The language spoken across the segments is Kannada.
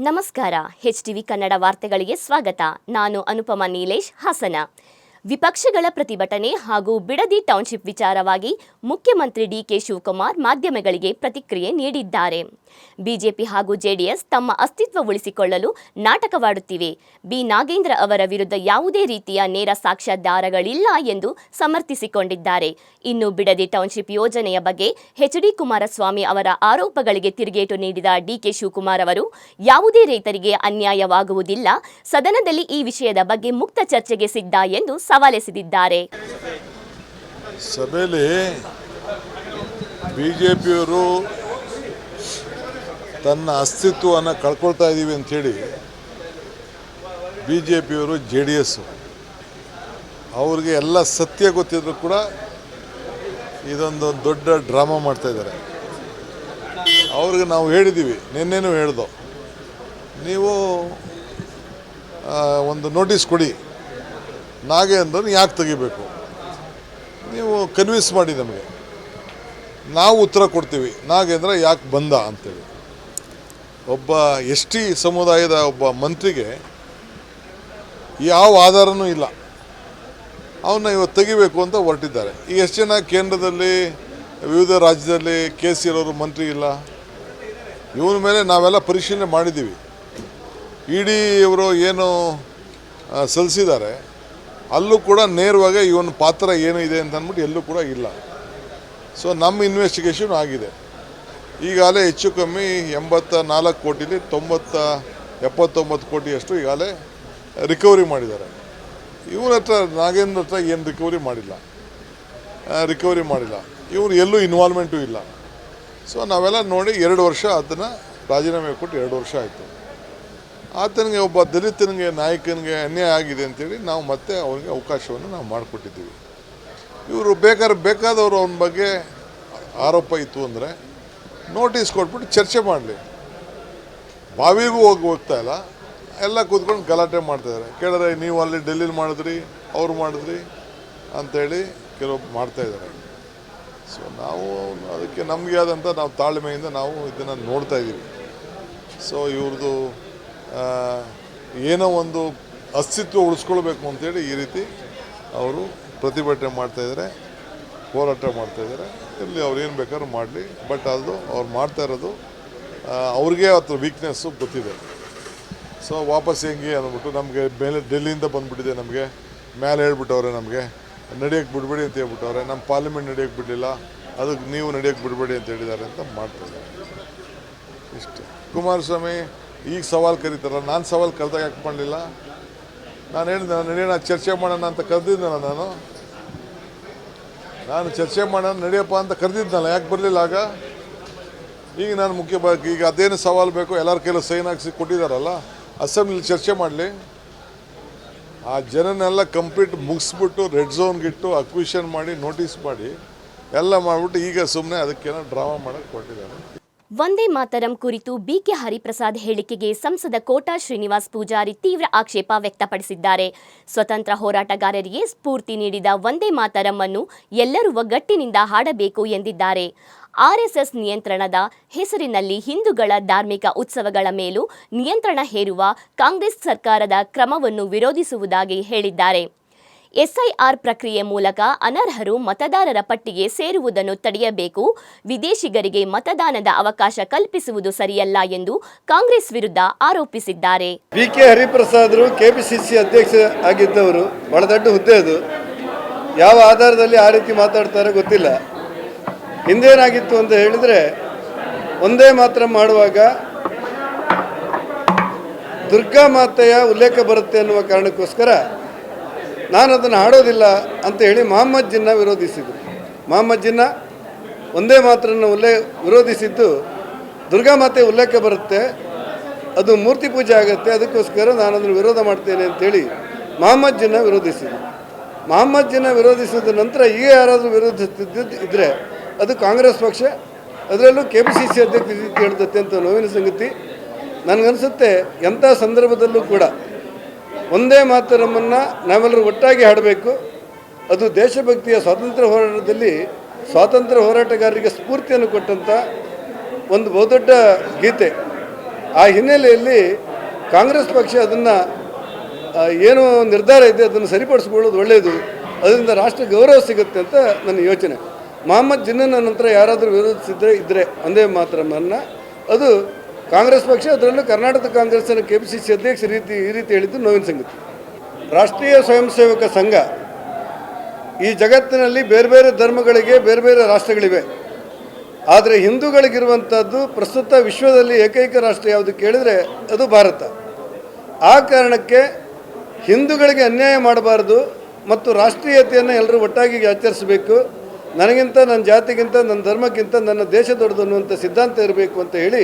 ನಮಸ್ಕಾರ. HTV ಕನ್ನಡ ವಾರ್ತೆಗಳಿಗೆ ಸ್ವಾಗತ. ನಾನು ಅನುಪಮಾ ನೀಲೇಶ್, ಹಾಸನ. ವಿಪಕ್ಷಗಳ ಪ್ರತಿಭಟನೆ ಹಾಗೂ ಬಿಡದಿ ಟೌನ್ಶಿಪ್ ವಿಚಾರವಾಗಿ ಮುಖ್ಯಮಂತ್ರಿ ಡಿಕೆ ಶಿವಕುಮಾರ್ ಮಾಧ್ಯಮಗಳಿಗೆ ಪ್ರತಿಕ್ರಿಯೆ ನೀಡಿದ್ದಾರೆ. ಬಿಜೆಪಿ ಹಾಗೂ ಜೆಡಿಎಸ್ ತಮ್ಮ ಅಸ್ತಿತ್ವ ಉಳಿಸಿಕೊಳ್ಳಲು ನಾಟಕವಾಡುತ್ತಿವೆ. ಬಿ ನಾಗೇಂದ್ರ ಅವರ ವಿರುದ್ಧ ಯಾವುದೇ ರೀತಿಯ ನೇರ ಸಾಕ್ಷ್ಯಾಧಾರಗಳಿಲ್ಲ ಎಂದು ಸಮರ್ಥಿಸಿಕೊಂಡಿದ್ದಾರೆ. ಇನ್ನು ಬಿಡದಿ ಟೌನ್ಶಿಪ್ ಯೋಜನೆಯ ಬಗ್ಗೆ ಎಚ್.ಡಿ. ಕುಮಾರಸ್ವಾಮಿ ಅವರ ಆರೋಪಗಳಿಗೆ ತಿರುಗೇಟು ನೀಡಿದ ಡಿಕೆ ಶಿವಕುಮಾರ್ ಅವರು, ಯಾವುದೇ ರೈತರಿಗೆ ಅನ್ಯಾಯವಾಗುವುದಿಲ್ಲ, ಸದನದಲ್ಲಿ ಈ ವಿಷಯದ ಬಗ್ಗೆ ಮುಕ್ತ ಚರ್ಚೆಗೆ ಸಿದ್ಧ ಎಂದು ಸವಾಲೆಸೆದಿದ್ದಾರೆ. ಸಭೆಯಲ್ಲಿ ಬಿಜೆಪಿಯವರು ತನ್ನ ಅಸ್ತಿತ್ವವನ್ನು ಕಳ್ಕೊಳ್ತಾ ಇದ್ದೀವಿ ಅಂಥೇಳಿ ಬಿಜೆಪಿಯವರು ಜೆಡಿಎಸ್ ಅವ್ರಿಗೆ ಎಲ್ಲ ಸತ್ಯ ಗೊತ್ತಿದ್ರು ಕೂಡ ಇದೊಂದು ದೊಡ್ಡ ಡ್ರಾಮಾ ಮಾಡ್ತಾಯಿದ್ದಾರೆ. ಅವ್ರಿಗೆ ನಾವು ಹೇಳಿದ್ದೀವಿ, ನಿನ್ನೆನೂ ಹೇಳ್ದೋ, ನೀವು ಒಂದು ನೋಟಿಸ್ ಕೊಡಿ, ನಾಗೇಂದ್ರನ ಯಾಕೆ ತೆಗಿಬೇಕು, ನೀವು ಕನ್ವಿನ್ಸ್ ಮಾಡಿ, ನಮಗೆ ನಾವು ಉತ್ತರ ಕೊಡ್ತೀವಿ ನಾಗೇಂದ್ರ ಯಾಕೆ ಬಂದ ಅಂತೇಳಿ. ಒಬ್ಬ ST ಸಮುದಾಯದ ಒಬ್ಬ ಮಂತ್ರಿಗೆ ಯಾವ ಆಧಾರನೂ ಇಲ್ಲ, ಅವನ್ನ ಇವತ್ತು ತೆಗಿಬೇಕು ಅಂತ ಹೊರಟಿದ್ದಾರೆ. ಈಗ ಎಷ್ಟು ಜನ ಕೇಂದ್ರದಲ್ಲಿ ವಿವಿಧ ರಾಜ್ಯದಲ್ಲಿ ಕೇಸ್ ಇರೋರು ಮಂತ್ರಿ ಇಲ್ಲ. ಇವನ ಮೇಲೆ ನಾವೆಲ್ಲ ಪರಿಶೀಲನೆ ಮಾಡಿದ್ದೀವಿ. ಇಡಿ ಇವರು ಏನು ಸಲ್ಲಿಸಿದ್ದಾರೆ ಅಲ್ಲೂ ಕೂಡ ನೇರವಾಗಿ ಇವನ ಪಾತ್ರ ಏನು ಇದೆ ಅಂತ ಅಂದ್ಬಿಟ್ಟು ಎಲ್ಲೂ ಕೂಡ ಇಲ್ಲ. ಸೊ ನಮ್ಮ ಇನ್ವೆಸ್ಟಿಗೇಷನ್ ಆಗಿದೆ. ಈಗಾಗಲೇ ಹೆಚ್ಚು ಕಮ್ಮಿ 84 ಕೋಟಿಲಿ 79 ಕೋಟಿಯಷ್ಟು ಈಗಾಗಲೇ ರಿಕವರಿ ಮಾಡಿದ್ದಾರೆ. ಇವ್ರ ಹತ್ರ ನಾಗೇಂದ್ರ ಹತ್ರ ಏನು ರಿಕವರಿ ಮಾಡಿಲ್ಲ. ಇವ್ರು ಎಲ್ಲೂ ಇನ್ವಾಲ್ವ್ಮೆಂಟು ಇಲ್ಲ. ಸೊ ನಾವೆಲ್ಲ ನೋಡಿ 2 ವರ್ಷ ಅದನ್ನು ರಾಜೀನಾಮೆ ಕೊಟ್ಟು 2 ವರ್ಷ ಆಯಿತು. ಆತನಿಗೆ, ಒಬ್ಬ ದಲಿತನಿಗೆ, ನಾಯಕನಿಗೆ ಅನ್ಯಾಯ ಆಗಿದೆ ಅಂತೇಳಿ ನಾವು ಮತ್ತೆ ಅವನಿಗೆ ಅವಕಾಶವನ್ನು ನಾವು ಮಾಡಿಕೊಟ್ಟಿದ್ದೀವಿ. ಇವರು ಬೇಕಾದವರು ಅವನ ಬಗ್ಗೆ ಆರೋಪ ಇತ್ತು ಅಂದರೆ ನೋಟಿಸ್ ಕೊಟ್ಬಿಟ್ಟು ಚರ್ಚೆ ಮಾಡಲಿ. ಬಾವಿಗೂ ಹೋಗ್ತಾ ಇಲ್ಲ, ಎಲ್ಲ ಕೂತ್ಕೊಂಡು ಗಲಾಟೆ ಮಾಡ್ತಾಯಿದ್ದಾರೆ. ಕೇಳಿದ್ರೆ ನೀವು ಅಲ್ಲಿ ಡೆಲ್ಲಿಲಿ ಮಾಡಿದ್ರಿ, ಅವ್ರು ಮಾಡಿದ್ರಿ ಅಂಥೇಳಿ ಕೆಲವೊಬ್ಬರು ಮಾಡ್ತಾಯಿದ್ದಾರೆ. ಸೊ ನಾವು ಅದಕ್ಕೆ ನಮಗೆ ಆದಂಥ ನಾವು ತಾಳ್ಮೆಯಿಂದ ನಾವು ಇದನ್ನು ನೋಡ್ತಾ ಇದ್ದೀವಿ. ಸೊ ಇವ್ರದ್ದು ಏನೋ ಒಂದು ಅಸ್ತಿತ್ವ ಉಳಿಸ್ಕೊಳ್ಬೇಕು ಅಂತೇಳಿ ಈ ರೀತಿ ಅವರು ಪ್ರತಿಭಟನೆ ಮಾಡ್ತಾಯಿದ್ದಾರೆ, ಹೋರಾಟ ಮಾಡ್ತಾಯಿದ್ದಾರೆ. ಇಲ್ಲಿ ಅವ್ರು ಏನು ಬೇಕಾದ್ರೂ ಮಾಡಲಿ, ಬಟ್ ಅದು ಅವ್ರು ಮಾಡ್ತಾ ಇರೋದು ಅವ್ರಿಗೆ ಅದ್ರ ವೀಕ್ನೆಸ್ಸು ಗೊತ್ತಿದೆ. ಸೊ ವಾಪಸ್ ಹೆಂಗೆ ಅಂದ್ಬಿಟ್ಟು ನಮಗೆ ಮೇಲೆ ಡೆಲ್ಲಿಯಿಂದ ಬಂದುಬಿಟ್ಟಿದೆ, ನಮಗೆ ಮೇಲೆ ಹೇಳ್ಬಿಟ್ಟವ್ರೆ, ನಮಗೆ ನಡೆಯೋಕ್ಕೆ ಬಿಡಬೇಡಿ ಅಂತ ಹೇಳ್ಬಿಟ್ಟವ್ರೆ, ನಮ್ಮ ಪಾರ್ಲಿಮೆಂಟ್ ನಡೆಯೋಕ್ಕೆ ಬಿಡಲಿಲ್ಲ, ಅದಕ್ಕೆ ನೀವು ನಡೆಯೋಕ್ಕೆ ಬಿಡಬೇಡಿ ಅಂತ ಹೇಳಿದ್ದಾರೆ ಅಂತ ಮಾಡ್ತಾಯಿದ್ದಾರೆ. ಇಷ್ಟೇ. ಕುಮಾರಸ್ವಾಮಿ ಈಗ ಸವಾಲು ಕರೀತಾರಲ್ಲ, ನಾನು ಸವಾಲು ಕರೆದಾಗ ಯಾಕೆ ಮಾಡಲಿಲ್ಲ? ನಾನು ಹೇಳಿದೆ, ನಡೆಯೋಣ ಚರ್ಚೆ ಮಾಡೋಣ ಅಂತ ಕರೆದಿದ್ನಲ್ಲ, ನಾನು ಚರ್ಚೆ ಮಾಡೋಣ ನಡೆಯಪ್ಪ ಅಂತ ಕರೆದಿದ್ನಲ್ಲ, ಯಾಕೆ ಬರಲಿಲ್ಲ ಆಗ? ಈಗ ನಾನು ಈಗ ಅದೇನು ಸವಾಲು ಬೇಕು, ಎಲ್ಲರ ಕೈಲೂ ಸೈನ್ ಹಾಕಿಸಿ ಕೊಟ್ಟಿದ್ದಾರಲ್ಲ, ಅಸೆಂಬ್ಲಿಲಿ ಚರ್ಚೆ ಮಾಡಲಿ. ಆ ಜನನೆಲ್ಲ ಕಂಪ್ಲೀಟ್ ಮುಗಿಸ್ಬಿಟ್ಟು ರೆಡ್ ಝೋನ್ಗಿಟ್ಟು ಅಕ್ವಿಷನ್ ಮಾಡಿ ನೋಟಿಸ್ ಮಾಡಿ ಎಲ್ಲ ಮಾಡಿಬಿಟ್ಟು ಈಗ ಸುಮ್ಮನೆ ಅದಕ್ಕೇನೋ ಡ್ರಾಮಾ ಮಾಡೋಕ್ಕೆ ಕೊಟ್ಟಿದ್ದಾರೆ. ವಂದೇ ಮಾತರಂ ಕುರಿತು ಬಿಕೆ ಹರಿಪ್ರಸಾದ್ ಹೇಳಿಕೆಗೆ ಸಂಸದ ಕೋಟಾ ಶ್ರೀನಿವಾಸ್ ಪೂಜಾರಿ ತೀವ್ರ ಆಕ್ಷೇಪ ವ್ಯಕ್ತಪಡಿಸಿದ್ದಾರೆ. ಸ್ವತಂತ್ರ ಹೋರಾಟಗಾರರಿಗೆ ಸ್ಫೂರ್ತಿ ನೀಡಿದ ವಂದೇ ಮಾತರಂ ಅನ್ನು ಎಲ್ಲರೂ ಒಗ್ಗಟ್ಟಿನಿಂದ ಹಾಡಬೇಕು ಎಂದಿದ್ದಾರೆ. ಆರ್ಎಸ್ಎಸ್ ನಿಯಂತ್ರಣದ ಹೆಸರಿನಲ್ಲಿ ಹಿಂದೂಗಳ ಧಾರ್ಮಿಕ ಉತ್ಸವಗಳ ಮೇಲೂ ನಿಯಂತ್ರಣ ಹೇರುವ ಕಾಂಗ್ರೆಸ್ ಸರ್ಕಾರದ ಕ್ರಮವನ್ನು ವಿರೋಧಿಸುವುದಾಗಿ ಹೇಳಿದ್ದಾರೆ. SIR ಪ್ರಕ್ರಿಯೆ ಮೂಲಕ ಅನರ್ಹರು ಮತದಾರರ ಪಟ್ಟಿಗೆ ಸೇರುವುದನ್ನು ತಡೆಯಬೇಕು, ವಿದೇಶಿಗರಿಗೆ ಮತದಾನದ ಅವಕಾಶ ಕಲ್ಪಿಸುವುದು ಸರಿಯಲ್ಲ ಎಂದು ಕಾಂಗ್ರೆಸ್ ವಿರುದ್ಧ ಆರೋಪಿಸಿದ್ದಾರೆ. ಬಿಕೆ ಹರಿಪ್ರಸಾದರು KPCC ಅಧ್ಯಕ್ಷ ಆಗಿದ್ದವರು, ಬಹಳ ದೊಡ್ಡ ಹುದ್ದೆ ಅದು. ಯಾವ ಆಧಾರದಲ್ಲಿ ಆ ರೀತಿ ಮಾತಾಡ್ತಾರೆ ಗೊತ್ತಿಲ್ಲ. ಹಿಂದೇನಾಗಿತ್ತು ಅಂತ ಹೇಳಿದರೆ, ಒಂದೇ ಮಾತ್ರ ಮಾಡುವಾಗ ದುರ್ಗಾ ಮಾತೆಯ ಉಲ್ಲೇಖ ಬರುತ್ತೆ ಅನ್ನುವ ಕಾರಣಕ್ಕೋಸ್ಕರ ನಾನು ಅದನ್ನು ಹಾಡೋದಿಲ್ಲ ಅಂತ ಹೇಳಿ ಮೊಹಮ್ಮದ್ ಜಿನ್ನ ವಿರೋಧಿಸಿದರು. ಮೊಹಮ್ಮದ್ ಜಿನ್ನ ಒಂದೇ ಮಾತ್ರನ್ನು ವಿರೋಧಿಸಿದ್ದು, ದುರ್ಗಾ ಮಾತೆ ಉಲ್ಲೇಖ ಬರುತ್ತೆ, ಅದು ಮೂರ್ತಿ ಪೂಜೆ ಆಗುತ್ತೆ, ಅದಕ್ಕೋಸ್ಕರ ನಾನು ಅದನ್ನು ವಿರೋಧ ಮಾಡ್ತೇನೆ ಅಂತೇಳಿ ಮೊಹಮ್ಮದ್ ಜಿನ್ನ ವಿರೋಧಿಸಿದರು. ಮೊಹಮ್ಮದ್ ಜಿನ್ನ ವಿರೋಧಿಸಿದ ನಂತರ ಈಗ ಯಾರಾದರೂ ವಿರೋಧಿಸುತ್ತಿದ್ದರೆ ಅದು ಕಾಂಗ್ರೆಸ್ ಪಕ್ಷ, ಅದರಲ್ಲೂ KPCC ಅಧ್ಯಕ್ಷ ರೀತಿ ಹೇಳಿದ ಅತ್ಯಂತ ನೋವಿನ ಸಂಗತಿ. ನನಗನ್ಸುತ್ತೆ ಎಂಥ ಸಂದರ್ಭದಲ್ಲೂ ಕೂಡ ಒಂದೇ ಮಾತರಮನ್ನು ನಾವೆಲ್ಲರೂ ಒಟ್ಟಾಗಿ ಹಾಡಬೇಕು. ಅದು ದೇಶಭಕ್ತಿಯ ಸ್ವಾತಂತ್ರ್ಯ ಹೋರಾಟದಲ್ಲಿ ಸ್ವಾತಂತ್ರ್ಯ ಹೋರಾಟಗಾರರಿಗೆ ಸ್ಫೂರ್ತಿಯನ್ನು ಕೊಟ್ಟಂಥ ಒಂದು ಬಹುದೊಡ್ಡ ಗೀತೆ. ಆ ಹಿನ್ನೆಲೆಯಲ್ಲಿ ಕಾಂಗ್ರೆಸ್ ಪಕ್ಷ ಅದನ್ನು ಏನು ನಿರ್ಧಾರ ಇದೆ ಅದನ್ನು ಸರಿಪಡಿಸ್ಕೊಳ್ಳೋದು ಒಳ್ಳೆಯದು, ಅದರಿಂದ ರಾಷ್ಟ್ರ ಗೌರವ ಸಿಗುತ್ತೆ ಅಂತ ನನ್ನ ಯೋಚನೆ. ಮೊಹಮ್ಮದ್ ಜಿನ್ನನ ನಂತರ ಯಾರಾದರೂ ವಿರೋಧಿಸಿದ್ರೆ ಇದ್ದರೆ ಒಂದೇ ಮಾತರಮನ್ನು ಅದು ಕಾಂಗ್ರೆಸ್ ಪಕ್ಷ, ಅದರಲ್ಲೂ ಕರ್ನಾಟಕ ಕಾಂಗ್ರೆಸ್ಸಿನ KPCC ಅಧ್ಯಕ್ಷ ಈ ರೀತಿ ಹೇಳಿದ್ದು ನೋವಿನ ಸಂಗತಿ. ರಾಷ್ಟ್ರೀಯ ಸ್ವಯಂ ಸೇವಕ ಸಂಘ ಈ ಜಗತ್ತಿನಲ್ಲಿ ಬೇರೆ ಬೇರೆ ಧರ್ಮಗಳಿಗೆ ಬೇರೆ ಬೇರೆ ರಾಷ್ಟ್ರಗಳಿವೆ. ಆದರೆ ಹಿಂದೂಗಳಿಗಿರುವಂಥದ್ದು ಪ್ರಸ್ತುತ ವಿಶ್ವದಲ್ಲಿ ಏಕೈಕ ರಾಷ್ಟ್ರ ಯಾವುದು ಕೇಳಿದರೆ ಅದು ಭಾರತ. ಆ ಕಾರಣಕ್ಕೆ ಹಿಂದೂಗಳಿಗೆ ಅನ್ಯಾಯ ಮಾಡಬಾರ್ದು ಮತ್ತು ರಾಷ್ಟ್ರೀಯತೆಯನ್ನು ಎಲ್ಲರೂ ಒಟ್ಟಾಗಿ ಆಚರಿಸಬೇಕು. ನನಗಿಂತ, ನನ್ನ ಜಾತಿಗಿಂತ, ನನ್ನ ಧರ್ಮಕ್ಕಿಂತ ನನ್ನ ದೇಶ ದೊಡ್ಡದು ಅನ್ನುವಂಥ ಸಿದ್ಧಾಂತ ಇರಬೇಕು ಅಂತ ಹೇಳಿ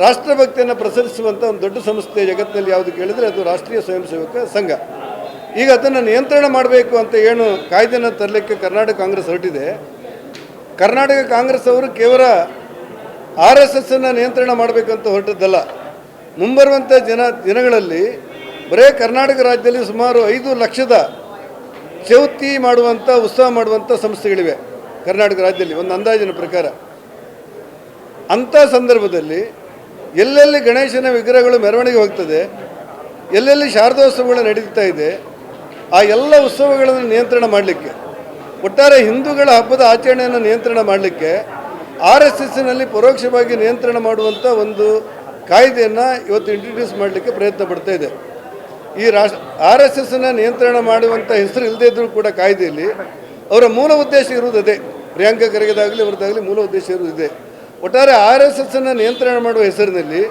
ರಾಷ್ಟ್ರಭಕ್ತಿಯನ್ನು ಪ್ರಸರಿಸುವಂಥ ಒಂದು ದೊಡ್ಡ ಸಂಸ್ಥೆ ಜಗತ್ತಿನಲ್ಲಿ ಯಾವುದು ಕೇಳಿದರೆ ಅದು ರಾಷ್ಟ್ರೀಯ ಸ್ವಯಂ ಸೇವಕ ಸಂಘ. ಈಗ ಅದನ್ನು ನಿಯಂತ್ರಣ ಮಾಡಬೇಕು ಅಂತ ಏನು ಕಾಯ್ದೆನ ತರಲಿಕ್ಕೆ ಕರ್ನಾಟಕ ಕಾಂಗ್ರೆಸ್ ಹೊರಟಿದೆ. ಕರ್ನಾಟಕ ಕಾಂಗ್ರೆಸ್ ಅವರು ಕೇವಲ RSSನ್ನು ನಿಯಂತ್ರಣ ಮಾಡಬೇಕಂತ ಹೊರಟದ್ದಲ್ಲ. ಮುಂಬರುವಂಥ ದಿನಗಳಲ್ಲಿ ಬರೇ ಕರ್ನಾಟಕ ರಾಜ್ಯದಲ್ಲಿ ಸುಮಾರು 5 ಲಕ್ಷದ ಚೌತಿ ಮಾಡುವಂಥ, ಉತ್ಸವ ಮಾಡುವಂಥ ಸಂಸ್ಥೆಗಳಿವೆ ಕರ್ನಾಟಕ ರಾಜ್ಯದಲ್ಲಿ ಒಂದು ಅಂದಾಜಿನ ಪ್ರಕಾರ. ಅಂಥ ಸಂದರ್ಭದಲ್ಲಿ ಎಲ್ಲೆಲ್ಲಿ ಗಣೇಶನ ವಿಗ್ರಹಗಳು ಮೆರವಣಿಗೆ ಹೋಗ್ತದೆ, ಎಲ್ಲೆಲ್ಲಿ ಶಾರದೋತ್ಸವಗಳು ನಡೀತಾ ಇದೆ, ಆ ಎಲ್ಲ ಉತ್ಸವಗಳನ್ನು ನಿಯಂತ್ರಣ ಮಾಡಲಿಕ್ಕೆ, ಒಟ್ಟಾರೆ ಹಿಂದೂಗಳ ಹಬ್ಬದ ಆಚರಣೆಯನ್ನು ನಿಯಂತ್ರಣ ಮಾಡಲಿಕ್ಕೆ RSSನಲ್ಲಿ ಪರೋಕ್ಷವಾಗಿ ನಿಯಂತ್ರಣ ಮಾಡುವಂಥ ಒಂದು ಕಾಯ್ದೆಯನ್ನು ಇವತ್ತು ಇಂಟ್ರಡ್ಯೂಸ್ ಮಾಡಲಿಕ್ಕೆ ಪ್ರಯತ್ನ ಪಡ್ತಾ ಇದೆ. ಈ RSSನ ನಿಯಂತ್ರಣ ಮಾಡುವಂಥ ಹೆಸರು ಇಲ್ಲದೇ ಇದ್ದರೂ ಕೂಡ ಕಾಯ್ದೆಯಲ್ಲಿ ಅವರ ಮೂಲ ಉದ್ದೇಶ ಇರುವುದು ಅದೇ. ಪ್ರಿಯಾಂಕಾ ಖರ್ಗೆದಾಗಲಿ ಅವರದ್ದಾಗಲಿ ಮೂಲ ಉದ್ದೇಶ ಇರುವುದು ಇದೆ. ಒಟ್ಟಾರೆ RSSನ್ನು ನಿಯಂತ್ರಣ ಮಾಡುವ ಹೆಸರಿನಲ್ಲಿ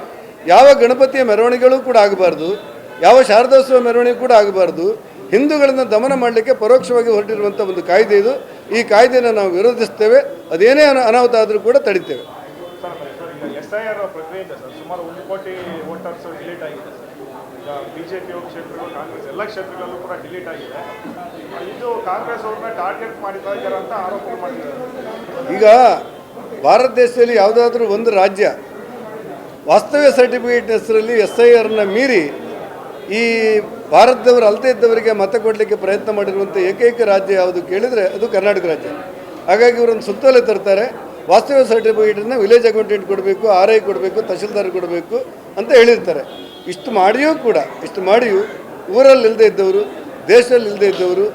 ಯಾವ ಗಣಪತಿಯ ಮೆರವಣಿಗೆಗಳು ಕೂಡ ಆಗಬಾರ್ದು, ಯಾವ ಶಾರದೋತ್ಸವ ಮೆರವಣಿಗೆ ಕೂಡ ಆಗಬಾರ್ದು. ಹಿಂದೂಗಳನ್ನು ದಮನ ಮಾಡಲಿಕ್ಕೆ ಪರೋಕ್ಷವಾಗಿ ಹೊರಟಿರುವಂಥ ಒಂದು ಕಾಯ್ದೆ ಇದು. ಈ ಕಾಯ್ದೆಯನ್ನು ನಾವು ವಿರೋಧಿಸ್ತೇವೆ. ಅದೇನೇ ಅನಾಹುತ ಆದರೂ ಕೂಡ ತಡಿತೇವೆ. SIR ಪ್ರಕ್ರಿಯೆಯಿಂದ ಸುಮಾರು 1 ಕೋಟಿ ವೋಟರ್ಸ್ ಡಿಲೀಟ್ ಆಗಿದೆ. ಈಗ BJP ಕ್ಷೇತ್ರಗಳು, ಕಾಂಗ್ರೆಸ್ ಎಲ್ಲ ಕ್ಷೇತ್ರಗಳಲ್ಲೂ ಕೂಡ ಡಿಲೀಟ್ ಆಗಿದೆ. ಇದು ಕಾಂಗ್ರೆಸ್ ಅವ್ರನ್ನ ಟಾರ್ಗೆಟ್ ಮಾಡಿದ್ದಾರೆ ಅಂತ ಆರೋಪ ಮಾಡಿದ್ದಾರೆ. ಈಗ ಭಾರತ ದೇಶದಲ್ಲಿ ಯಾವುದಾದ್ರೂ ಒಂದು ರಾಜ್ಯ ವಾಸ್ತವ್ಯ ಸರ್ಟಿಫಿಕೇಟ್ ಹೆಸರಲ್ಲಿ SIRನ ಮೀರಿ ಈ ಭಾರತದವರು ಅಲ್ಲದೇ ಇದ್ದವರಿಗೆ ಮತ ಕೊಡಲಿಕ್ಕೆ ಪ್ರಯತ್ನ ಮಾಡಿರುವಂಥ ಏಕೈಕ ರಾಜ್ಯ ಯಾವುದು ಕೇಳಿದರೆ ಅದು ಕರ್ನಾಟಕ ರಾಜ್ಯ. ಹಾಗಾಗಿ ಇವರನ್ನು ಸುತ್ತೋಲೆ ತರ್ತಾರೆ. ವಾಸ್ತವ್ಯ ಸರ್ಟಿಫಿಕೇಟನ್ನು ವಿಲೇಜ್ ಅಕೌಂಟೆಂಟ್ ಕೊಡಬೇಕು, RI ಕೊಡಬೇಕು, ತಹಶೀಲ್ದಾರ್ ಕೊಡಬೇಕು ಅಂತ ಹೇಳಿರ್ತಾರೆ. ಇಷ್ಟು ಮಾಡಿಯೂ ಊರಲ್ಲಿ ಇಲ್ಲದೇ ಇದ್ದವರು, ದೇಶದಲ್ಲಿ ಇಲ್ಲದೇ ಇದ್ದವರು,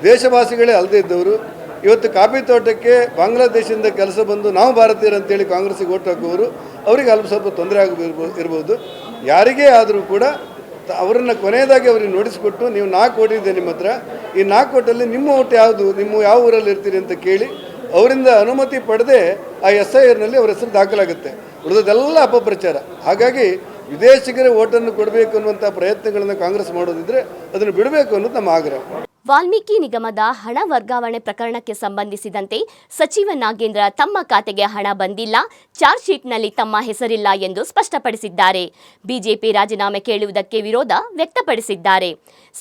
ದೇಶವಾಸಿಗಳೇ ಅಲ್ಲದೇ ಇದ್ದವರು ಇವತ್ತು ಕಾಫಿ ತೋಟಕ್ಕೆ ಬಾಂಗ್ಲಾದೇಶದಿಂದ ಕೆಲಸ ಬಂದು ನಾವು ಭಾರತೀಯರು ಅಂತೇಳಿ ಕಾಂಗ್ರೆಸ್ಸಿಗೆ ಓಟ್ ಹಾಕುವವರು, ಅವರಿಗೆ ಸ್ವಲ್ಪ ತೊಂದರೆ ಇರ್ಬೋದು. ಯಾರಿಗೇ ಆದರೂ ಕೂಡ ಅವರನ್ನು ಕೊನೆಯದಾಗಿ ಅವ್ರಿಗೆ ನೋಟಿಸ್ಕೊಟ್ಟು, ನೀವು 4 ಓಟ್ ಇದೆ ನಿಮ್ಮ ಹತ್ರ, ಈ 4 ಓಟಲ್ಲಿ ನಿಮ್ಮ ಓಟ್ ಯಾವುದು, ನಿಮ್ಮ ಯಾವ ಊರಲ್ಲಿ ಇರ್ತೀರಿ ಅಂತ ಕೇಳಿ ಅವರಿಂದ ಅನುಮತಿ ಪಡೆದೇ ಆ SIRನಲ್ಲಿ ಅವರ ಹೆಸರು ದಾಖಲಾಗುತ್ತೆ. ಉಳಿದದೆಲ್ಲ ಅಪಪ್ರಚಾರ. ಹಾಗಾಗಿ ವಿದೇಶಿಗರ ಓಟನ್ನು ಕೊಡಬೇಕು ಅನ್ನುವಂಥ ಪ್ರಯತ್ನಗಳನ್ನು ಕಾಂಗ್ರೆಸ್ ಮಾಡೋದಿದ್ರೆ ಅದನ್ನು ಬಿಡಬೇಕು ಅನ್ನೋದು ನಮ್ಮ ಆಗ್ರಹ. ವಾಲ್ಮೀಕಿ ನಿಗಮದ ಹಣ ವರ್ಗಾವಣೆ ಪ್ರಕರಣಕ್ಕೆ ಸಂಬಂಧಿಸಿದಂತೆ ಸಚಿವ ನಾಗೇಂದ್ರ ತಮ್ಮ ಖಾತೆಗೆ ಹಣ ಬಂದಿಲ್ಲ, ಚಾರ್ಜ್ ಶೀಟ್ನಲ್ಲಿ ತಮ್ಮ ಹೆಸರಿಲ್ಲ ಎಂದು ಸ್ಪಷ್ಟಪಡಿಸಿದ್ದಾರೆ. ಬಿಜೆಪಿ ರಾಜೀನಾಮೆ ಕೇಳುವುದಕ್ಕೆ ವಿರೋಧ ವ್ಯಕ್ತಪಡಿಸಿದ್ದಾರೆ.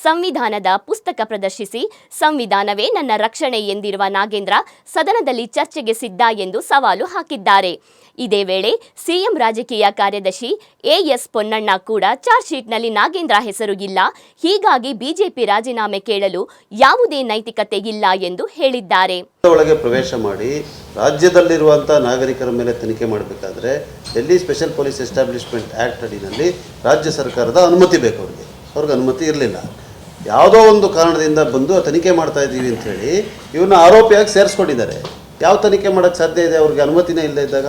ಸಂವಿಧಾನದ ಪುಸ್ತಕ ಪ್ರದರ್ಶಿಸಿ ಸಂವಿಧಾನವೇ ನನ್ನ ರಕ್ಷಣೆ ಎಂದಿರುವ ನಾಗೇಂದ್ರ ಸದನದಲ್ಲಿ ಚರ್ಚೆಗೆ ಸಿದ್ಧ ಎಂದು ಸವಾಲು ಹಾಕಿದ್ದಾರೆ. ಇದೇ ವೇಳೆ ಸಿಎಂ ರಾಜಕೀಯ ಕಾರ್ಯದರ್ಶಿ AS ಪೊನ್ನಣ್ಣ ಕೂಡ ಚಾರ್ಜ್ ಶೀಟ್ನಲ್ಲಿ ನಾಗೇಂದ್ರ ಹೆಸರು ಇಲ್ಲ, ಹೀಗಾಗಿ ಬಿಜೆಪಿ ರಾಜೀನಾಮೆ ಕೇಳಲು ಯಾವುದೇ ನೈತಿಕತೆ ಇಲ್ಲ ಎಂದು ಹೇಳಿದ್ದಾರೆ. ಒಳಗೆ ಪ್ರವೇಶ ಮಾಡಿ ರಾಜ್ಯದಲ್ಲಿರುವಂಥ ನಾಗರಿಕರ ಮೇಲೆ ತನಿಖೆ ಮಾಡಬೇಕಾದ್ರೆ Delhi special police establishment act ಅಡಿನಲ್ಲಿ ರಾಜ್ಯ ಸರ್ಕಾರದ ಅನುಮತಿ ಬೇಕು. ಅವ್ರಿಗೆ ಅನುಮತಿ ಇರಲಿಲ್ಲ. ಯಾವುದೋ ಒಂದು ಕಾರಣದಿಂದ ಬಂದು ತನಿಖೆ ಮಾಡ್ತಾ ಇದ್ದೀವಿ ಅಂಥೇಳಿ ಇವನ್ನ ಆರೋಪಿಯಾಗಿ ಸೇರಿಸ್ಕೊಂಡಿದ್ದಾರೆ. ಯಾವ ತನಿಖೆ ಮಾಡೋಕ್ಕೆ ಸಾಧ್ಯ ಇದೆ ಅವ್ರಿಗೆ ಅನುಮತಿನೇ ಇಲ್ಲದೆ ಇದ್ದಾಗ?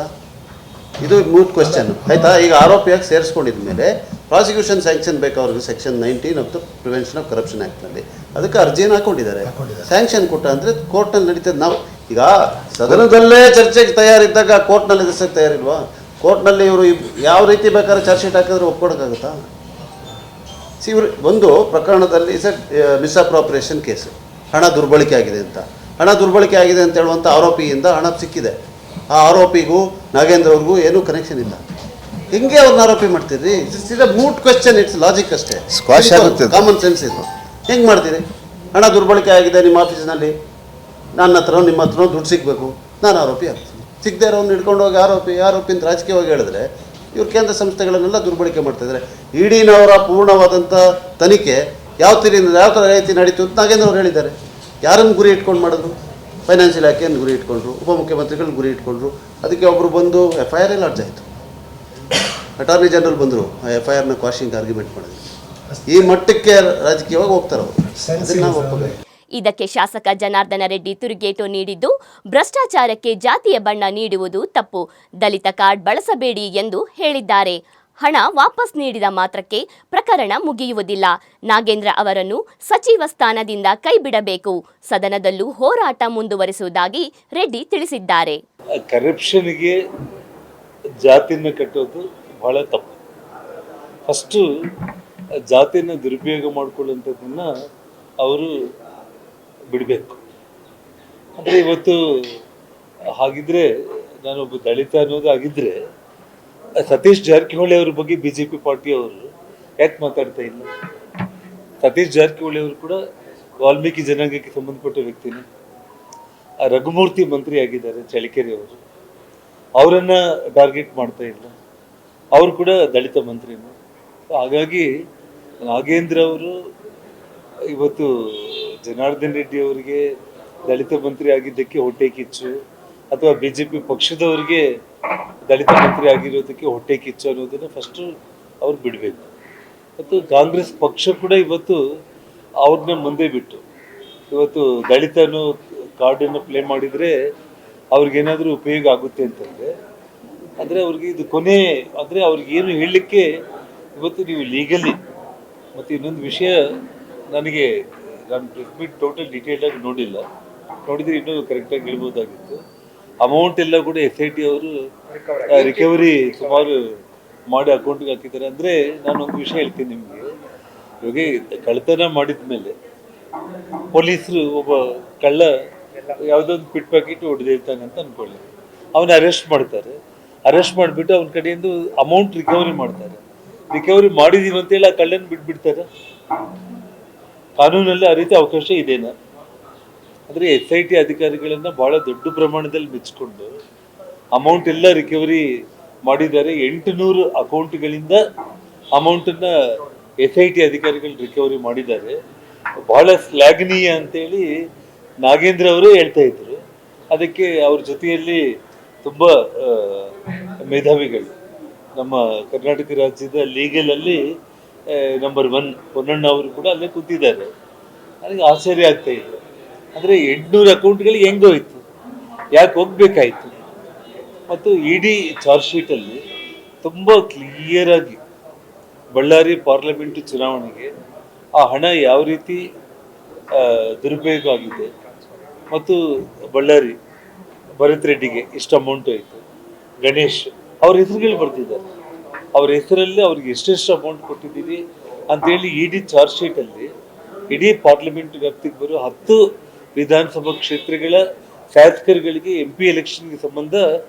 ಇದು ಮೂಟ್ ಕ್ವೆಶ್ಚನ್ ಆಯಿತಾ. ಈಗ ಆರೋಪಿಯಾಗಿ ಸೇರಿಸ್ಕೊಂಡಿದ ಮೇಲೆ ಪ್ರಾಸಿಕ್ಯೂಷನ್ ಸ್ಯಾಂಕ್ಷನ್ ಬೇಕು ಅವ್ರಿಗೆ. Section 19 of the prevention of corruption ಆ್ಯಕ್ಟ್ನಲ್ಲಿ ಅದಕ್ಕೆ ಅರ್ಜಿಯನ್ನು ಹಾಕ್ಕೊಂಡಿದ್ದಾರೆ. ಸ್ಯಾಂಕ್ಷನ್ ಕೊಟ್ಟ ಅಂದರೆ ಕೋರ್ಟ್ನಲ್ಲಿ ನಡೀತದೆ. ನಾವು ಈಗ ಸದನದಲ್ಲೇ ಚರ್ಚೆಗೆ ತಯಾರಿದ್ದಾಗ ಕೋರ್ಟ್ನಲ್ಲಿ ಎದುರಿಸೋಕ್ಕೆ ತಯಾರಿಲ್ವಾ? ಕೋರ್ಟ್ನಲ್ಲಿ ಇವರು ಯಾವ ರೀತಿ ಬೇಕಾದ್ರೆ ಚಾರ್ಜ್ ಶೀಟ್ ಹಾಕಿದ್ರೆ ಒಪ್ಕೊಡೋಕ್ಕಾಗುತ್ತಾ? ಇವರು ಒಂದು ಪ್ರಕರಣದಲ್ಲಿ ಮಿಸ್ಅಪ್ರಾಪ್ರಿಯೇಷನ್ ಕೇಸು, ಹಣ ದುರ್ಬಳಕೆ ಆಗಿದೆ ಅಂತ. ಹಣ ದುರ್ಬಳಕೆ ಆಗಿದೆ ಅಂತ ಹೇಳುವಂಥ ಆರೋಪಿಯಿಂದ ಹಣ ಸಿಕ್ಕಿದೆ. ಆ ಆರೋಪಿಗೂ ನಾಗೇಂದ್ರ ಅವ್ರಿಗೂ ಏನೂ ಕನೆಕ್ಷನ್ ಇಲ್ಲ. ಹೆಂಗೆ ಅವ್ರನ್ನ ಆರೋಪಿ ಮಾಡ್ತೀರಿ? It's a moot question, it's logic ಅಷ್ಟೇ, ಕಾಮನ್ ಸೆನ್ಸ್ ಇದು. ಹೆಂಗೆ ಮಾಡ್ತೀರಿ? ಹಣ ದುರ್ಬಳಕೆ ಆಗಿದೆ ನಿಮ್ಮ ಆಫೀಸ್ನಲ್ಲಿ, ನನ್ನ ಹತ್ರ ನಿಮ್ಮ ಹತ್ರ ದುಡ್ಡು ಸಿಗಬೇಕು, ನಾನು ಆರೋಪಿ ಆಗ್ತೀನಿ. ಸಿಗದೆ ಇರೋನು ಹಿಡ್ಕೊಂಡು ಹೋಗಿ ಆರೋಪಿ ಅಂತ ರಾಜಕೀಯವಾಗಿ ಹೇಳಿದ್ರೆ ಇವ್ರು ಕೇಂದ್ರ ಸಂಸ್ಥೆಗಳನ್ನೆಲ್ಲ ದುರ್ಬಳಕೆ ಮಾಡ್ತಾಯಿದ್ದಾರೆ. ಇಡಿನವರ ಪೂರ್ಣವಾದಂಥ ತನಿಖೆ ಯಾವ ಥರ ರೀತಿ ನಡೀತು ಅಂತ ನಾಗೇಂದ್ರ ಅವ್ರು ಹೇಳಿದ್ದಾರೆ. ಯಾರನ್ನು ಗುರಿ ಇಟ್ಕೊಂಡು ಮಾಡಿದ್ರು? ಫೈನಾನ್ಷಿಯಲ್ ಇಲಾಖೆಯನ್ನು ಗುರಿ ಇಟ್ಕೊಂಡ್ರು, ಉಪಮುಖ್ಯಮಂತ್ರಿಗಳನ್ನ ಗುರಿ ಇಟ್ಕೊಂಡ್ರು. ಅದಕ್ಕೆ ಒಬ್ಬರು ಬಂದು FIR ಲಾಡ್ಜ್ ಆಯಿತು. ಅಟಾರ್ನಿ ಜನರಲ್ ಬಂದರು FIR ಕ್ವಾಶಿಂಗ್ ಆರ್ಗ್ಯುಮೆಂಟ್ ಮಾಡಿದ್ರು. ಈ ಮಟ್ಟಕ್ಕೆ ರಾಜಕೀಯವಾಗಿ ಹೋಗ್ತಾರೆ ಅವರು, ಅದನ್ನು ನಾವು ಒಪ್ಪಬೇಕು. ಇದಕ್ಕೆ ಶಾಸಕ ಜನಾರ್ದನ ರೆಡ್ಡಿ ತಿರುಗೇಟು ನೀಡಿದ್ದು, ಭ್ರಷ್ಟಾಚಾರಕ್ಕೆ ಜಾತಿಯ ಬಣ್ಣ ನೀಡುವುದು ತಪ್ಪು, ದಲಿತ ಕಾರ್ಡ್ ಬಳಸಬೇಡಿ ಎಂದು ಹೇಳಿದ್ದಾರೆ. ಹಣ ವಾಪಸ್ ನೀಡಿದ ಮಾತ್ರಕ್ಕೆ ಪ್ರಕರಣ ಮುಗಿಯುವುದಿಲ್ಲ. ನಾಗೇಂದ್ರ ಅವರನ್ನು ಸಚಿವ ಸ್ಥಾನದಿಂದ ಕೈಬಿಡಬೇಕು. ಸದನದಲ್ಲೂ ಹೋರಾಟ ಮುಂದುವರಿಸುವುದಾಗಿ ರೆಡ್ಡಿ ತಿಳಿಸಿದ್ದಾರೆ. ಕರಪ್ಷನ್ಗೆ ಜಾತಿಯನ್ನು ಕಟ್ಟೋದು ಬಹಳ ತಪ್ಪು. ಫಸ್ಟು ಜಾತಿಯನ್ನು ದುರುಪಯೋಗ ಮಾಡಿಕೊಳ್ಳುವಂಥದ್ದನ್ನು ಅವರು ಬಿಡಬೇಕು. ಅಂದರೆ ಇವತ್ತು ಹಾಗಿದ್ರೆ ನಾನೊಬ್ಬ ದಲಿತ ಅನ್ನೋದು ಆಗಿದ್ದರೆ ಸತೀಶ್ ಜಾರಕಿಹೊಳಿ ಅವ್ರ ಬಗ್ಗೆ BJP ಪಾರ್ಟಿಯವರು ಯಾಕೆ ಮಾತಾಡ್ತಾ ಇಲ್ಲ? ಸತೀಶ್ ಜಾರಕಿಹೊಳಿ ಅವರು ಕೂಡ ವಾಲ್ಮೀಕಿ ಜನಾಂಗಕ್ಕೆ ಸಂಬಂಧಪಟ್ಟ ವ್ಯಕ್ತಿನೇ. ರಘುಮೂರ್ತಿ ಮಂತ್ರಿ ಆಗಿದ್ದಾರೆ ಚಳ್ಳಕೆರೆ ಅವರು, ಅವರನ್ನು ಟಾರ್ಗೆಟ್ ಮಾಡ್ತಾ ಇಲ್ಲ. ಅವರು ಕೂಡ ದಲಿತ ಮಂತ್ರಿನೇ. ಹಾಗಾಗಿ ನಾಗೇಂದ್ರ ಅವರು ಇವತ್ತು ಜನಾರ್ದನ್ ರೆಡ್ಡಿ ಅವರಿಗೆ ದಲಿತ ಮಂತ್ರಿ ಆಗಿದ್ದಕ್ಕೆ ಹೊಟ್ಟೆ ಕಿಚ್ಚು, ಅಥವಾ BJP ಪಕ್ಷದವರಿಗೆ ದಲಿತ ಮಂತ್ರಿ ಆಗಿರೋದಕ್ಕೆ ಹೊಟ್ಟೆ ಕಿಚ್ಚು ಅನ್ನೋದನ್ನು ಫಸ್ಟು ಅವ್ರು ಬಿಡಬೇಕು. ಮತ್ತು ಕಾಂಗ್ರೆಸ್ ಪಕ್ಷ ಕೂಡ ಇವತ್ತು ಅವ್ರನ್ನ ಮುಂದೆ ಬಿಟ್ಟು ಇವತ್ತು ದಲಿತನು ಕಾರ್ಡನ್ನು ಪ್ಲೇ ಮಾಡಿದರೆ ಅವ್ರಿಗೇನಾದರೂ ಉಪಯೋಗ ಆಗುತ್ತೆ ಅಂತಂದರೆ, ಅಂದರೆ ಅವ್ರಿಗೆ ಇದು ಕೊನೆ, ಅಂದರೆ ಅವ್ರಿಗೇನು ಹೇಳಲಿಕ್ಕೆ ಇವತ್ತು ನೀವು ಲೀಗಲಿ. ಮತ್ತು ಇನ್ನೊಂದು ವಿಷಯ, ನಾನು ಪ್ರೆಸ್ ಮೀಟ್ ಟೋಟಲ್ ಡೀಟೇಲ್ಡಾಗಿ ನೋಡಿದರೆ ಇನ್ನೂ ಕರೆಕ್ಟಾಗಿ ಹೇಳ್ಬೋದಾಗಿತ್ತು. ಅಮೌಂಟ್ ಎಲ್ಲ ಕೂಡ SIT ಅವರು ರಿಕವರಿ ಸುಮಾರು ಮಾಡಿ ಅಕೌಂಟಿಗೆ ಹಾಕಿದ್ದಾರೆ. ಅಂದರೆ ನಾನೊಂದು ವಿಷಯ ಹೇಳ್ತೀನಿ ನಿಮಗೆ, ಇವಾಗ ಕಳ್ಳತನ ಮಾಡಿದ ಮೇಲೆ ಪೊಲೀಸರು ಒಬ್ಬ ಕಳ್ಳ ಯಾವುದೋ ಒಂದು ಪಿಟ್ ಪ್ಯಾಕೆಟ್ ಹೊಡೆದಿರ್ತಾನೆ ಅಂತ ಅಂದ್ಕೊಳ್ಳಿ, ಅವನ್ನ ಅರೆಸ್ಟ್ ಮಾಡ್ತಾರೆ. ಅರೆಸ್ಟ್ ಮಾಡಿಬಿಟ್ಟು ಅವನ ಕಡೆಯಿಂದ ಅಮೌಂಟ್ ರಿಕವರಿ ಮಾಡ್ತಾರೆ. ರಿಕವರಿ ಮಾಡಿದೀವಿ ಅಂತೇಳಿ ಆ ಕಳ್ಳನ ಬಿಟ್ಬಿಡ್ತಾರೆ. ಕಾನೂನಲ್ಲಿ ಆ ರೀತಿ ಅವಕಾಶ ಇದೆನಾ? ಅಂದರೆ SIT ಅಧಿಕಾರಿಗಳನ್ನು ಭಾಳ ದೊಡ್ಡ ಪ್ರಮಾಣದಲ್ಲಿ ಮೆಚ್ಚಿಕೊಂಡು ಅಮೌಂಟ್ ಎಲ್ಲ ರಿಕವರಿ ಮಾಡಿದ್ದಾರೆ. 800 ಅಕೌಂಟ್ಗಳಿಂದ ಅಮೌಂಟನ್ನು SIT ಅಧಿಕಾರಿಗಳು ರಿಕವರಿ ಮಾಡಿದ್ದಾರೆ. ಭಾಳ ಶ್ಲಾಘನೀಯ ಅಂತೇಳಿ ನಾಗೇಂದ್ರ ಅವರು ಹೇಳ್ತಾ ಇದ್ರು. ಅದಕ್ಕೆ ಅವ್ರ ಜೊತೆಯಲ್ಲಿ ತುಂಬ ಮೇಧಾವಿಗಳು ನಮ್ಮ ಕರ್ನಾಟಕ ರಾಜ್ಯದ ಲೀಗಲಲ್ಲಿ ನಂಬರ್ 1 ಪೊನ್ನಣ್ಣ ಅವರು ಕೂಡ ಅಲ್ಲೇ ಕೂತಿದ್ದಾರೆ. ನನಗೆ ಆಶ್ಚರ್ಯ ಆಗ್ತಾ ಇದೆ. ಅಂದರೆ 800 ಅಕೌಂಟ್ಗಳಿಗೆ ಹೆಂಗೋಯ್ತು, ಯಾಕೆ ಹೋಗ್ಬೇಕಾಯ್ತು? ಮತ್ತು ಇಡೀ ಚಾರ್ಜ್ ಶೀಟಲ್ಲಿ ತುಂಬ ಕ್ಲಿಯರಾಗಿ ಬಳ್ಳಾರಿ ಪಾರ್ಲಿಮೆಂಟ್ ಚುನಾವಣೆಗೆ ಆ ಹಣ ಯಾವ ರೀತಿ ದುರುಪಯೋಗ ಆಗಿದೆ, ಮತ್ತು ಬಳ್ಳಾರಿ ಭರತ್ ರೆಡ್ಡಿಗೆ ಇಷ್ಟು ಅಮೌಂಟ್ ಆಯಿತು, ಗಣೇಶ್ ಅವ್ರ ಹೆಸರುಗಳು ಬರ್ತಿದ್ದಾರೆ, ಅವ್ರ ಹೆಸರಲ್ಲಿ ಅವ್ರಿಗೆ ಎಷ್ಟೆಷ್ಟು ಅಮೌಂಟ್ ಕೊಟ್ಟಿದ್ದೀವಿ ಅಂತೇಳಿ ಇಡೀ ಚಾರ್ಜ್ ಶೀಟಲ್ಲಿ ಇಡೀ ಪಾರ್ಲಿಮೆಂಟ್ ವ್ಯಾಪ್ತಿಗೆ ಬರೋ 10 ವಿಧಾನಸಭಾ ಕ್ಷೇತ್ರಗಳ ಶಾಸಕರುಗಳಿಗೆ MP ಎಲೆಕ್ಷನ್ಗೆ ಸಂಬಂಧ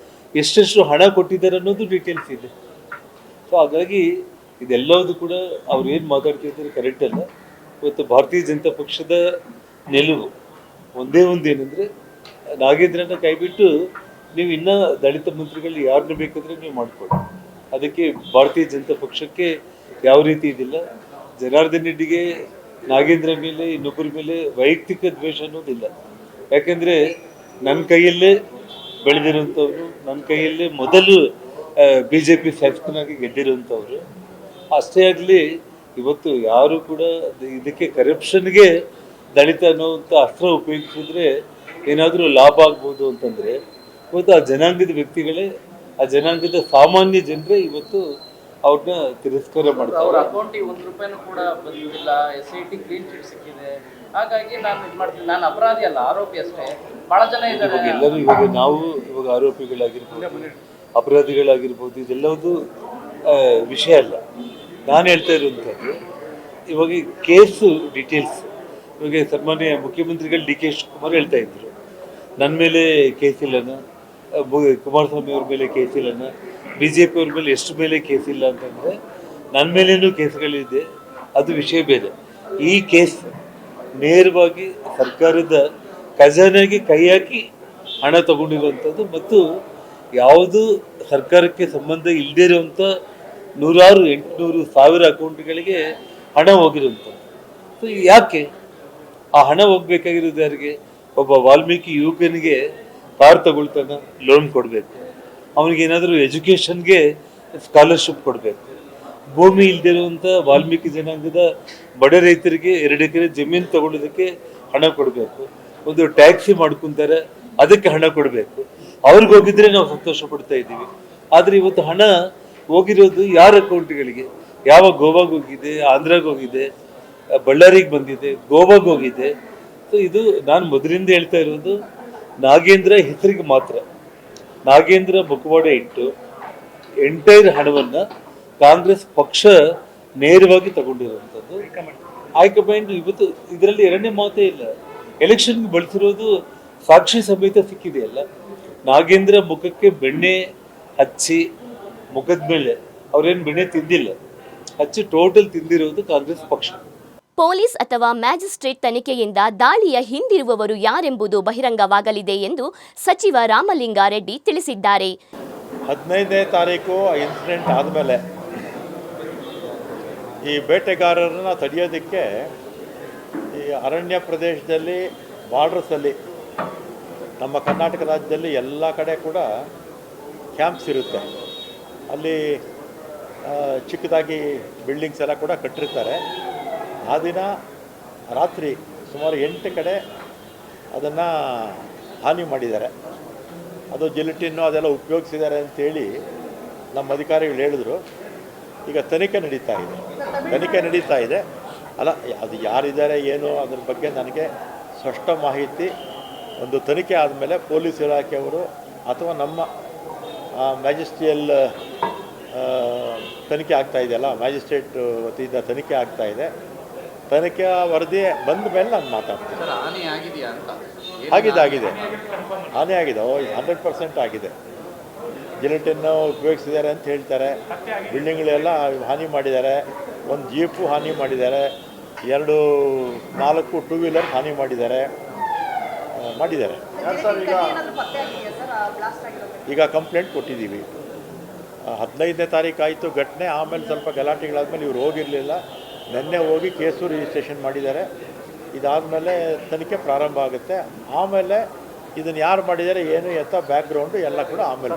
ಎಷ್ಟೆಷ್ಟು ಹಣ ಕೊಟ್ಟಿದ್ದಾರೆ ಅನ್ನೋದು ಡೀಟೇಲ್ಸ್ ಇದೆ. ಸೊ ಹಾಗಾಗಿ ಇದೆಲ್ಲವೂ ಕೂಡ ಅವ್ರು ಏನು ಮಾತಾಡ್ತಿದ್ದಾರೆ ಕರೆಕ್ಟ್ ಅಲ್ಲ. ಇವತ್ತು ಭಾರತೀಯ ಜನತಾ ಪಕ್ಷದ ನಿಲುವು ಒಂದೇ ಏನಂದರೆ, ನಾಗೇಂದ್ರನ ಕೈಬಿಟ್ಟು ನೀವು ಇನ್ನೂ ದಲಿತ ಮಂತ್ರಿಗಳು ಯಾರನ್ನ ಬೇಕಾದರೆ ನೀವು ಮಾಡಿಕೊಳ್ಳಿ. ಅದಕ್ಕೆ ಭಾರತೀಯ ಜನತಾ ಪಕ್ಷಕ್ಕೆ ಯಾವ ರೀತಿ ಇದಿಲ್ಲ. ಜನಾರ್ದನ್ ರೆಡ್ಡಿಗೆ ನಾಗೇಂದ್ರ ಮೇಲೆ ಇನ್ನೊಬ್ಬರ ಮೇಲೆ ವೈಯಕ್ತಿಕ ದ್ವೇಷ ಅನ್ನೋದಿಲ್ಲ. ಯಾಕೆಂದರೆ ನನ್ನ ಕೈಯಲ್ಲೇ ಬೆಳೆದಿರುವಂಥವ್ರು, ನನ್ನ ಕೈಯಲ್ಲೇ ಮೊದಲು BJP ಶಾಸಕನಾಗಿ ಗೆದ್ದಿರುವಂಥವ್ರು. ಅಷ್ಟೇ ಆಗಲಿ, ಇವತ್ತು ಯಾರು ಕೂಡ ಇದಕ್ಕೆ ಕರಪ್ಷನ್ಗೆ ದಲಿತ ಅನ್ನೋವಂಥ ಅಸ್ತ್ರ ಉಪಯೋಗಿಸಿದ್ರೆ ಏನಾದರೂ ಲಾಭ ಆಗ್ಬೋದು ಅಂತಂದರೆ, ಇವತ್ತು ಆ ಜನಾಂಗದ ವ್ಯಕ್ತಿಗಳೇ, ಆ ಜನಾಂಗದ ಸಾಮಾನ್ಯ ಜನರೇ ಇವತ್ತು ಅವ್ರನ್ನ ತಿರಸ್ಕಾರ ಮಾಡ್ತಾರೆ. ಅವ್ರ ಅಕೌಂಟಿಗೆ ₹1 ಕೂಡ ಬಂದಿಲ್ಲ, SIT ಕ್ಲೀನ್ ಚಿಟ್ ಸಿಕ್ಕಿದೆ. ಹಾಗಾಗಿ ನಾನು ಇದು ಮಾಡ್ತೀನಿ, ನಾನು ಅಪರಾಧಿ ಅಲ್ಲ, ಆರೋಪಿ ಅಷ್ಟೇ. ಬಹಳ ಜನ ಇದ್ದಾರೆ. ಎಲ್ಲರೂ ಇವಾಗ ಆರೋಪಿಗಳಾಗಿರ್ಬೋದು, ಅಪರಾಧಿಗಳಾಗಿರ್ಬೋದು, ಇದೆಲ್ಲವೂ ವಿಷಯ ಅಲ್ಲ. ನಾನು ಹೇಳ್ತಾ ಇರುವಂಥದ್ದು ಇವಾಗ ಕೇಸು ಡೀಟೇಲ್ಸ್. ಇವಾಗ ಸನ್ಮಾನ್ಯ ಮುಖ್ಯಮಂತ್ರಿಗಳು DK ಶಿವಕುಮಾರ್ ಹೇಳ್ತಾ ಇದ್ರು, ನನ್ನ ಮೇಲೆ ಕೇಸ್ ಇಲ್ಲನ, ಕುಮಾರಸ್ವಾಮಿ ಅವ್ರ ಮೇಲೆ ಕೇಸ್ ಇಲ್ಲನ, BJP ಅವ್ರ ಮೇಲೆ ಎಷ್ಟು ಮೇಲೆ ಕೇಸ್ ಇಲ್ಲ ಅಂತಂದರೆ ನನ್ನ ಮೇಲೇನೂ ಕೇಸ್ಗಳಿದೆ, ಅದು ವಿಷಯ ಬೇರೆ. ಈ ಕೇಸ್ ನೇರವಾಗಿ ಸರ್ಕಾರದ ಖಜಾನೆಗೆ ಕೈ ಹಾಕಿ ಹಣ ತಗೊಂಡಿರುವಂಥದ್ದು, ಮತ್ತು ಯಾವುದು ಸರ್ಕಾರಕ್ಕೆ ಸಂಬಂಧ ಇಲ್ಲದೇ ಇರುವಂಥ 100, 800, 1000 ಅಕೌಂಟ್ಗಳಿಗೆ ಹಣ ಹೋಗಿರುವಂಥದ್ದು. ಸೊ ಯಾಕೆ ಆ ಹಣ ಹೋಗ್ಬೇಕಾಗಿರೋದು ಯಾರಿಗೆ? ಒಬ್ಬ ವಾಲ್ಮೀಕಿ ಯುವಕನಿಗೆ ಕಾರ್ ತಗೊಳ್ತಾನೆ, ಲೋನ್ ಕೊಡಬೇಕು. ಅವನಿಗೇನಾದರೂ ಎಜುಕೇಷನ್ಗೆ ಸ್ಕಾಲರ್ಶಿಪ್ ಕೊಡಬೇಕು. ಭೂಮಿ ಇಲ್ದಿರುವಂಥ ವಾಲ್ಮೀಕಿ ಜನಾಂಗದ ಬಡ ರೈತರಿಗೆ 2 ಎಕರೆ ಜಮೀನು ತಗೊಳ್ಳೋದಕ್ಕೆ ಹಣ ಕೊಡಬೇಕು. ಒಂದು ಟ್ಯಾಕ್ಸಿ ಮಾಡ್ಕೊಂತಾರೆ, ಅದಕ್ಕೆ ಹಣ ಕೊಡಬೇಕು. ಅವ್ರಿಗೆ ಹೋಗಿದ್ರೆ ನಾವು ಸಂತೋಷ ಪಡ್ತಾ ಇದ್ದೀವಿ. ಆದರೆ ಇವತ್ತು ಹಣ ಹೋಗಿರೋದು ಯಾರ ಅಕೌಂಟ್ಗಳಿಗೆ? ಯಾವ ಗೋವಾಗೆ ಹೋಗಿದೆ, ಆಂಧ್ರಾಗೆ ಹೋಗಿದೆ, ಬಳ್ಳಾರಿಗೆ ಬಂದಿದೆ, ಗೋವಾಗೆ ಹೋಗಿದೆ. ಸೊ ಇದು ನಾನು ಮೊದಲಿಂದ ಹೇಳ್ತಾ ಇರೋದು, ನಾಗೇಂದ್ರ ಹೆಸರಿಗೆ ಮಾತ್ರ, ನಾಗೇಂದ್ರ ಮುಖವಾಡ ಇಟ್ಟು ಎಂಟೈರ್ ಹಣವನ್ನು ಕಾಂಗ್ರೆಸ್ ಪಕ್ಷ ನೇರವಾಗಿ ತಗೊಂಡಿರುವಂಥದ್ದು. ಹೈಕಮಾಂಡ್ ಇವತ್ತು ಇದರಲ್ಲಿ ಎರಡನೇ ಮಾತೇ ಇಲ್ಲ. ಎಲೆಕ್ಷನ್ಗೆ ಬಳಸಿರೋದು ಸಾಕ್ಷಿ ಸಮೇತ ಸಿಕ್ಕಿದೆಯಲ್ಲ. ನಾಗೇಂದ್ರ ಮುಖಕ್ಕೆ ಬೆಣ್ಣೆ ಹಚ್ಚಿ, ಮುಖದ ಮೇಲೆ ಅವ್ರೇನು ಬೆಣ್ಣೆ ತಿಂದಿಲ್ಲ, ಹಚ್ಚಿ ಟೋಟಲ್ ತಿಂದಿರೋದು ಕಾಂಗ್ರೆಸ್ ಪಕ್ಷ. ಪೊಲೀಸ್ ಅಥವಾ ಮ್ಯಾಜಿಸ್ಟ್ರೇಟ್ ತನಿಖೆಯಿಂದ ದಾಳಿಯ ಹಿಂದಿರುವವರು ಯಾರೆಂಬುದು ಬಹಿರಂಗವಾಗಲಿದೆ ಎಂದು ಸಚಿವ ರಾಮಲಿಂಗಾರೆಡ್ಡಿ ತಿಳಿಸಿದ್ದಾರೆ. 15ನೇ ತಾರೀಕು ಇನ್ಸಿಡೆಂಟ್ ಆದಮೇಲೆ ಈ ಬೇಟೆಗಾರರನ್ನು ತಡೆಯೋದಕ್ಕೆ ಈ ಅರಣ್ಯ ಪ್ರದೇಶದಲ್ಲಿ, ಬಾರ್ಡರ್ಸಲ್ಲಿ, ನಮ್ಮ ಕರ್ನಾಟಕ ರಾಜ್ಯದಲ್ಲಿ ಎಲ್ಲ ಕಡೆ ಕೂಡ ಕ್ಯಾಂಪ್ಸ್ ಇರುತ್ತೆ. ಅಲ್ಲಿ ಚಿಕ್ಕದಾಗಿ ಬಿಲ್ಡಿಂಗ್ಸ್ ಎಲ್ಲ ಕೂಡ ಕಟ್ಟಿರ್ತಾರೆ. ಆ ದಿನ ರಾತ್ರಿ ಸುಮಾರು 8 ಕಡೆ ಅದನ್ನು ಹಾನಿ ಮಾಡಿದ್ದಾರೆ. ಅದು ಜಿಲಿಟಿನ್ನು ಅದೆಲ್ಲ ಉಪಯೋಗಿಸಿದ್ದಾರೆ ಅಂತೇಳಿ ನಮ್ಮ ಅಧಿಕಾರಿಗಳು ಹೇಳಿದ್ರು. ಈಗ ತನಿಖೆ ನಡೀತಾ ಇದೆ. ಅಲ್ಲ, ಅದು ಯಾರಿದ್ದಾರೆ ಏನು ಅದ್ರ ಬಗ್ಗೆ ನನಗೆ ಸ್ಪಷ್ಟ ಮಾಹಿತಿ ಒಂದು ತನಿಖೆ ಆದಮೇಲೆ ಪೊಲೀಸ್ ಇಲಾಖೆಯವರು ಅಥವಾ ನಮ್ಮ ಮ್ಯಾಜಿಸ್ಟ್ರಿಯಲ್ ತನಿಖೆ ಆಗ್ತಾಯಿದೆಯಲ್ಲ, ಮ್ಯಾಜಿಸ್ಟ್ರೇಟ್ ವತಿಯಿಂದ ತನಿಖೆ ಆಗ್ತಾಯಿದೆ. ತನಿಖೆ ವರದಿ ಬಂದ ಮೇಲೆ ನಾನು ಮಾತಾಡ್ತೀನಿ. ಆಗಿದೆ ಹಾನಿ ಆಗಿದೆ, 100% ಆಗಿದೆ. ಜಿಲೆಟಿನ್ನು ಉಪಯೋಗಿಸಿದ್ದಾರೆ ಅಂತ ಹೇಳ್ತಾರೆ. ಬಿಲ್ಡಿಂಗ್ಗಳೆಲ್ಲ ಹಾನಿ ಮಾಡಿದ್ದಾರೆ. ಒಂದು ಜೀಪು ಹಾನಿ ಮಾಡಿದ್ದಾರೆ. 4 ಟೂ ವೀಲರ್ ಹಾನಿ ಮಾಡಿದ್ದಾರೆ. ಈಗ ಕಂಪ್ಲೇಂಟ್ ಕೊಟ್ಟಿದ್ದೀವಿ. 15ನೇ ತಾರೀಕು ಆಯಿತು ಘಟನೆ. ಆಮೇಲೆ ಸ್ವಲ್ಪ ಗಲಾಟೆಗಳಾದಮೇಲೆ ಇವ್ರು ಹೋಗಿರಲಿಲ್ಲ. ನಿನ್ನೆ ಹೋಗಿ ಕೇಸು ರಿಜಿಸ್ಟ್ರೇಷನ್ ಮಾಡಿದ್ದಾರೆ. ಇದಾದಮೇಲೆ ತನಿಖೆ ಪ್ರಾರಂಭ ಆಗುತ್ತೆ. ಆಮೇಲೆ ಇದನ್ನು ಯಾರು ಮಾಡಿದ್ದಾರೆ, ಏನು ಎತ್ತ ಬ್ಯಾಕ್ಗ್ರೌಂಡು ಎಲ್ಲ ಕೂಡ ಆಮೇಲೆ